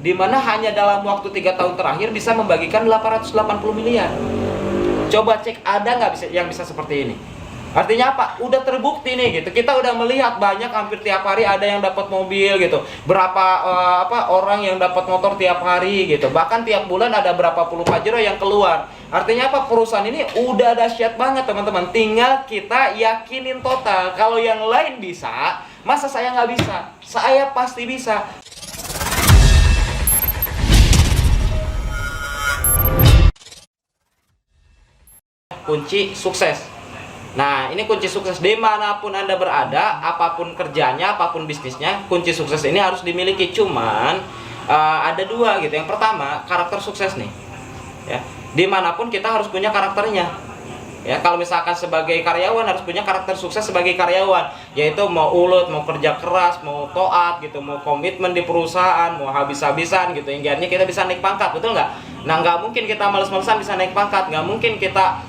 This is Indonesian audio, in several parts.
di mana hanya dalam waktu 3 tahun terakhir bisa membagikan 880 miliar. Coba cek, ada nggak yang bisa seperti ini? Artinya apa? Udah terbukti nih gitu. Kita udah melihat banyak, hampir tiap hari ada yang dapat mobil gitu. Berapa orang yang dapat motor tiap hari gitu. Bahkan tiap bulan ada berapa puluh pajero yang keluar. Artinya apa? Perusahaan ini udah dahsyat banget teman-teman. Tinggal kita yakinin total. Kalau yang lain bisa, masa saya nggak bisa? Saya pasti bisa. Kunci sukses. Nah, ini kunci sukses dimanapun Anda berada, apapun kerjanya, apapun bisnisnya, kunci sukses ini harus dimiliki. Cuman ada dua gitu. Yang pertama, karakter sukses nih. Ya, dimanapun kita harus punya karakternya. Ya, kalau misalkan sebagai karyawan harus punya karakter sukses sebagai karyawan, yaitu mau ulet, mau kerja keras, mau taat gitu, mau komitmen di perusahaan, mau habis-habisan gitu. Hingga kita bisa naik pangkat, betul nggak? Nah, nggak mungkin kita males-malesan bisa naik pangkat, nggak mungkin kita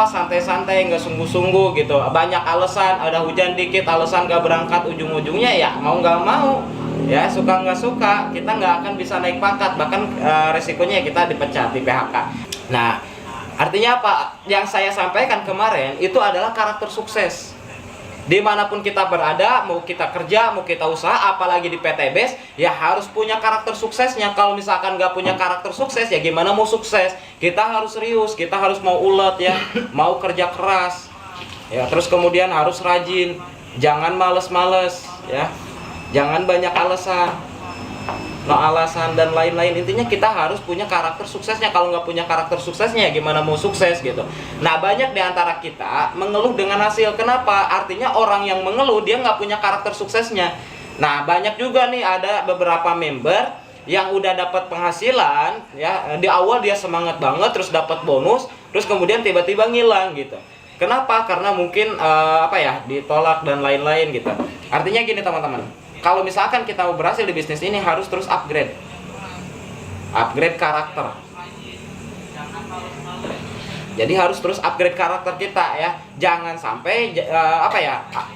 santai-santai, nggak sungguh-sungguh gitu. Banyak alasan, ada hujan dikit, alasan nggak berangkat, ujung-ujungnya ya mau nggak mau, ya suka nggak suka, kita nggak akan bisa naik pangkat, bahkan resikonya ya kita dipecat, di PHK. Nah, artinya apa? Yang saya sampaikan kemarin itu adalah karakter sukses. Dimanapun kita berada, mau kita kerja, mau kita usaha, apalagi di PTBes, ya harus punya karakter suksesnya. Kalau misalkan nggak punya karakter sukses, ya gimana mau sukses? Kita harus serius, kita harus mau ulet ya, mau kerja keras, ya. Terus kemudian harus rajin, jangan males-males, ya, jangan banyak alasan. No alasan dan lain-lain. Intinya kita harus punya karakter suksesnya. Kalau nggak punya karakter suksesnya, gimana mau sukses gitu. Nah, banyak di antara kita mengeluh dengan hasil. Kenapa? Artinya orang yang mengeluh dia nggak punya karakter suksesnya. Nah, banyak juga nih, ada beberapa member yang udah dapat penghasilan ya, di awal dia semangat banget, terus dapat bonus, terus kemudian tiba-tiba ngilang gitu. Kenapa? Karena mungkin ditolak dan lain-lain gitu. Artinya gini teman-teman, kalau misalkan kita mau berhasil di bisnis ini harus terus upgrade karakter. Jadi harus terus upgrade karakter kita ya. Jangan sampai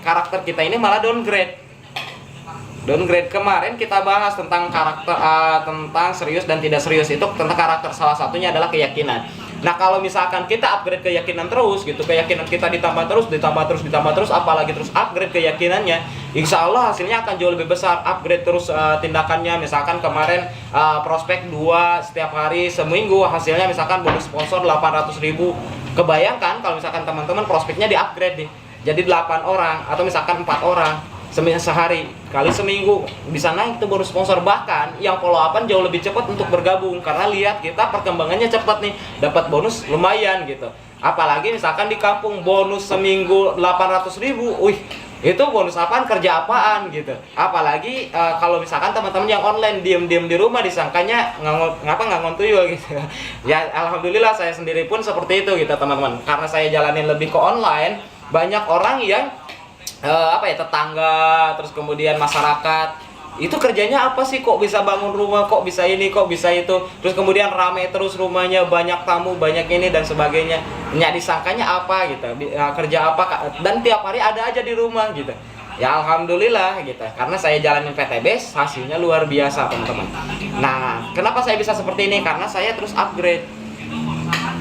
karakter kita ini malah downgrade. Kemarin kita bahas tentang karakter, tentang serius dan tidak serius, itu tentang karakter. Salah satunya adalah keyakinan. Nah, kalau misalkan kita upgrade keyakinan terus gitu, keyakinan kita ditambah terus, apalagi terus upgrade keyakinannya, insya Allah hasilnya akan jauh lebih besar. Upgrade terus tindakannya. Misalkan kemarin prospek 2 setiap hari, seminggu hasilnya misalkan bonus sponsor 800.000. Kebayangkan kalau misalkan teman-teman prospeknya di upgrade nih, jadi 8 orang atau misalkan 4 orang sehari kali seminggu bisa naik tuh bonus sponsor. Bahkan yang follow upan jauh lebih cepat untuk bergabung, karena lihat kita perkembangannya cepat nih, dapat bonus lumayan gitu. Apalagi misalkan di kampung bonus seminggu 800.000, itu bonus apaan, kerja apaan gitu. Apalagi kalau misalkan teman-teman yang online diem-diem di rumah, disangkanya ngangon tuyul gitu. Ya alhamdulillah saya sendiri pun seperti itu gitu teman-teman, karena saya jalanin lebih ke online. Banyak orang yang tetangga, terus kemudian masyarakat, itu kerjanya apa sih, kok bisa bangun rumah, kok bisa ini, kok bisa itu, terus kemudian rame terus rumahnya, banyak tamu, banyak ini dan sebagainya. Disangkanya apa gitu, kerja apa, dan tiap hari ada aja di rumah gitu. Ya alhamdulillah gitu, karena saya jalanin PTBes hasilnya luar biasa teman-teman. Nah, kenapa saya bisa seperti ini? Karena saya terus upgrade.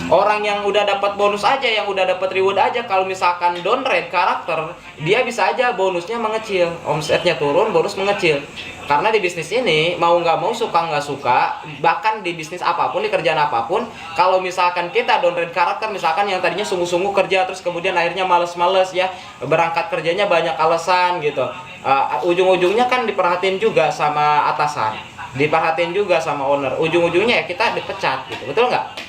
Orang yang udah dapat bonus aja, yang udah dapat reward aja, kalau misalkan downgrade karakter, dia bisa aja bonusnya mengecil, omsetnya turun, bonus mengecil. Karena di bisnis ini mau nggak mau, suka nggak suka, bahkan di bisnis apapun, di kerjaan apapun, kalau misalkan kita downgrade karakter, misalkan yang tadinya sungguh-sungguh kerja, terus kemudian akhirnya males-males ya, berangkat kerjanya banyak alasan gitu, ujung-ujungnya kan diperhatiin juga sama atasan, diperhatiin juga sama owner, ujung-ujungnya ya kita dipecat gitu, betul nggak?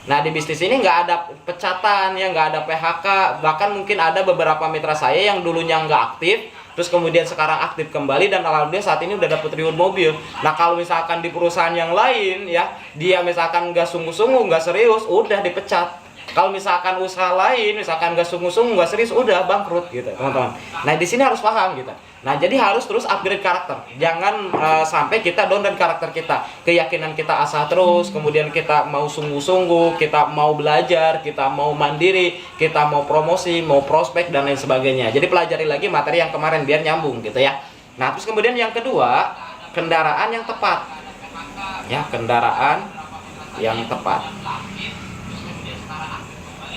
Nah, di bisnis ini nggak ada pecatan, ya nggak ada PHK. Bahkan mungkin ada beberapa mitra saya yang dulunya nggak aktif, terus kemudian sekarang aktif kembali, dan alhamdulillah saat ini udah dapat reward mobil. Nah, kalau misalkan di perusahaan yang lain ya, dia misalkan nggak sungguh-sungguh, nggak serius, udah dipecat. Kalau misalkan usaha lain, misalkan nggak sungguh-sungguh, nggak serius, udah bangkrut gitu teman-teman. Nah, di sini harus paham gitu. Nah, jadi harus terus upgrade karakter. Jangan sampai kita down dan karakter kita. Keyakinan kita asah terus, kemudian kita mau sungguh-sungguh, kita mau belajar, kita mau mandiri, kita mau promosi, mau prospek dan lain sebagainya. Jadi pelajari lagi materi yang kemarin biar nyambung gitu ya. Nah, terus kemudian yang kedua, kendaraan yang tepat. ya, kendaraan yang tepat.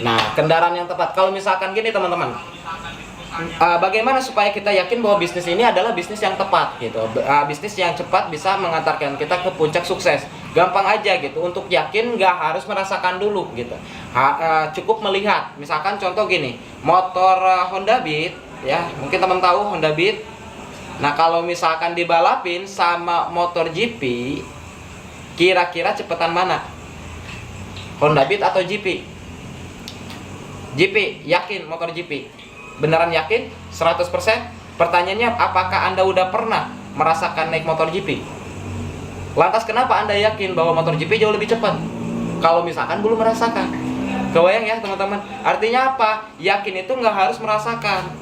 Nah, kendaraan yang tepat, kalau misalkan gini teman-teman, bagaimana supaya kita yakin bahwa bisnis ini adalah bisnis yang tepat gitu, bisnis yang cepat bisa mengantarkan kita ke puncak sukses. Gampang aja gitu, untuk yakin nggak harus merasakan dulu gitu, cukup melihat. Misalkan contoh gini, motor Honda Beat ya, mungkin teman tahu Honda Beat. Nah, kalau misalkan dibalapin sama motor GP, kira-kira cepetan mana? Honda Beat atau GP? GP, yakin motor GP? Beneran yakin? 100%? Pertanyaannya, apakah Anda udah pernah merasakan naik motor GP? Lantas kenapa Anda yakin bahwa motor GP jauh lebih cepat? Kalau misalkan belum merasakan. Kebayang ya teman-teman? Artinya apa? Yakin itu nggak harus merasakan,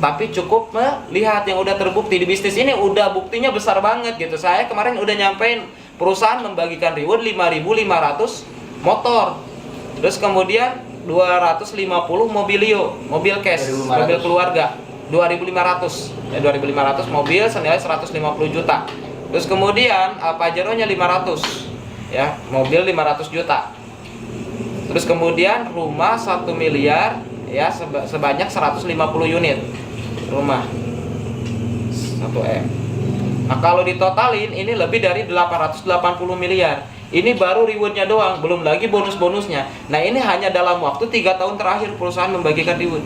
tapi cukup melihat yang udah terbukti. Di bisnis ini udah buktinya besar banget gitu. Saya kemarin udah nyampein perusahaan membagikan reward 5.500 motor. Terus kemudian 250 mobilio, mobil cash, 2.500. mobil keluarga. 2.500 ya, 2.500 mobil senilai 150 juta. Terus kemudian Pajero-nya 500 ya, mobil 500 juta. Terus kemudian rumah 1 miliar ya, sebanyak 150 unit rumah 1M. Nah, kalau ditotalin ini lebih dari 880 miliar. Ini baru rewardnya doang, belum lagi bonus-bonusnya. Nah, ini hanya dalam waktu 3 tahun terakhir perusahaan membagikan reward.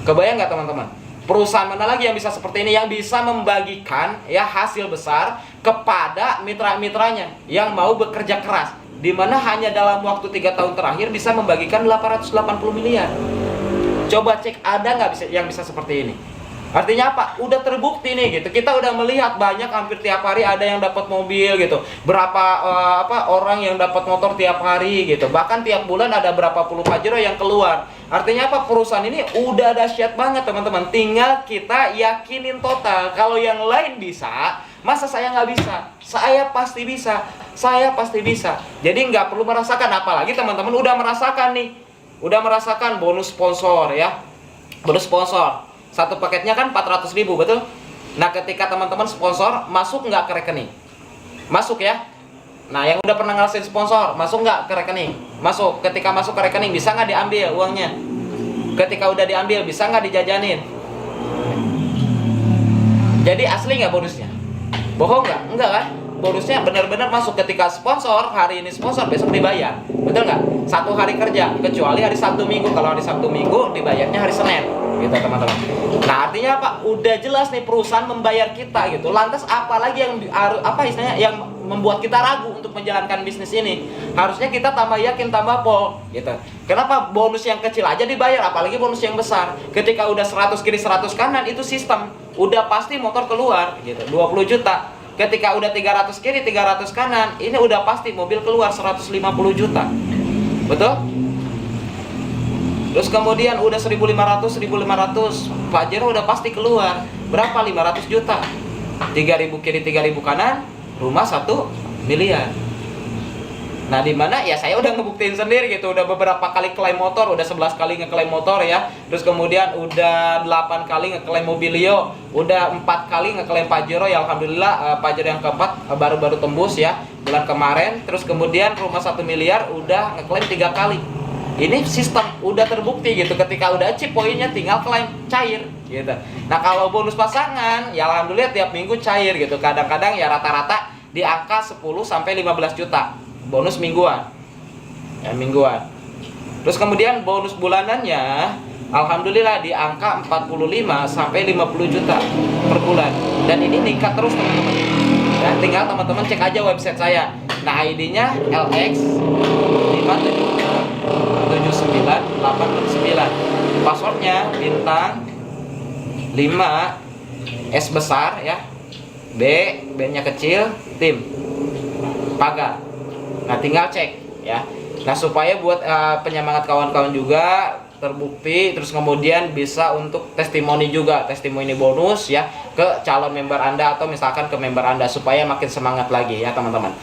Kebayang nggak teman-teman? Perusahaan mana lagi yang bisa seperti ini, yang bisa membagikan ya hasil besar kepada mitra-mitranya yang mau bekerja keras, di mana hanya dalam waktu 3 tahun terakhir bisa membagikan 880 miliar. Coba cek, ada nggak yang bisa seperti ini? Artinya apa? Udah terbukti nih gitu. Kita udah melihat banyak, hampir tiap hari ada yang dapat mobil gitu. Berapa orang yang dapat motor tiap hari gitu. Bahkan tiap bulan ada berapa puluh Pajero yang keluar. Artinya apa? Perusahaan ini udah dahsyat banget teman-teman. Tinggal kita yakinin total. Kalau yang lain bisa, masa saya nggak bisa? Saya pasti bisa. Saya pasti bisa. Jadi nggak perlu merasakan. Apalagi teman-teman udah merasakan nih. Udah merasakan bonus sponsor ya. Bonus sponsor. Satu paketnya kan 400.000, betul? Nah, ketika teman-teman sponsor, masuk nggak ke rekening? Masuk ya. Nah, yang udah pernah ngerasain sponsor, masuk nggak ke rekening? Masuk. Ketika masuk ke rekening, bisa nggak diambil uangnya? Ketika udah diambil, bisa nggak dijajanin? Jadi asli nggak bonusnya? Bohong nggak? Enggak kan? Bonusnya benar-benar masuk ketika sponsor, hari ini sponsor, besok dibayar. Betul nggak? 1 hari kerja, kecuali hari Sabtu Minggu. Kalau hari Sabtu Minggu, dibayarnya hari Senin. Gitu teman-teman. Nah, artinya apa? Udah jelas nih perusahaan membayar kita gitu. Lantas apalagi yang istilahnya yang membuat kita ragu untuk menjalankan bisnis ini? Harusnya kita tambah yakin, tambah pol gitu. Kenapa bonus yang kecil aja dibayar, apalagi bonus yang besar? Ketika udah 100 kiri 100 kanan, itu sistem udah pasti motor keluar gitu, 20 juta. Ketika udah 300 kiri 300 kanan, ini udah pasti mobil keluar 150 juta. Betul? Terus kemudian udah 1.500 Pajero udah pasti keluar. Berapa? 500 juta. 3.000 kiri 3.000 kanan, rumah 1 miliar. Nah, di mana ya saya udah ngebuktiin sendiri gitu. Udah beberapa kali klaim motor, udah 11 kali ngeklaim motor ya. Terus kemudian udah 8 kali ngeklaim mobilio, udah 4 kali ngeklaim Pajero ya, alhamdulillah. Pajero yang keempat baru-baru tembus ya bulan kemarin. Terus kemudian rumah 1 miliar udah ngeklaim 3 kali. Ini sistem udah terbukti gitu. Ketika udah chip poinnya tinggal klaim cair gitu. Nah, kalau bonus pasangan ya alhamdulillah tiap minggu cair gitu. Kadang-kadang ya rata-rata di angka 10 sampai 15 juta bonus mingguan. Ya, mingguan. Terus kemudian bonus bulanannya alhamdulillah di angka 45 sampai 50 juta per bulan. Dan ini meningkat terus teman-teman. Ya, tinggal teman-teman cek aja website saya. Nah, ID-nya LX 57989. Passwordnya bintang 5 S besar ya. B-nya kecil, tim. Pagar. Nah, tinggal cek ya. Nah, supaya buat penyemangat kawan-kawan juga terbukti, terus kemudian bisa untuk testimoni juga, testimoni bonus ya ke calon member Anda atau misalkan ke member Anda supaya makin semangat lagi ya teman-teman.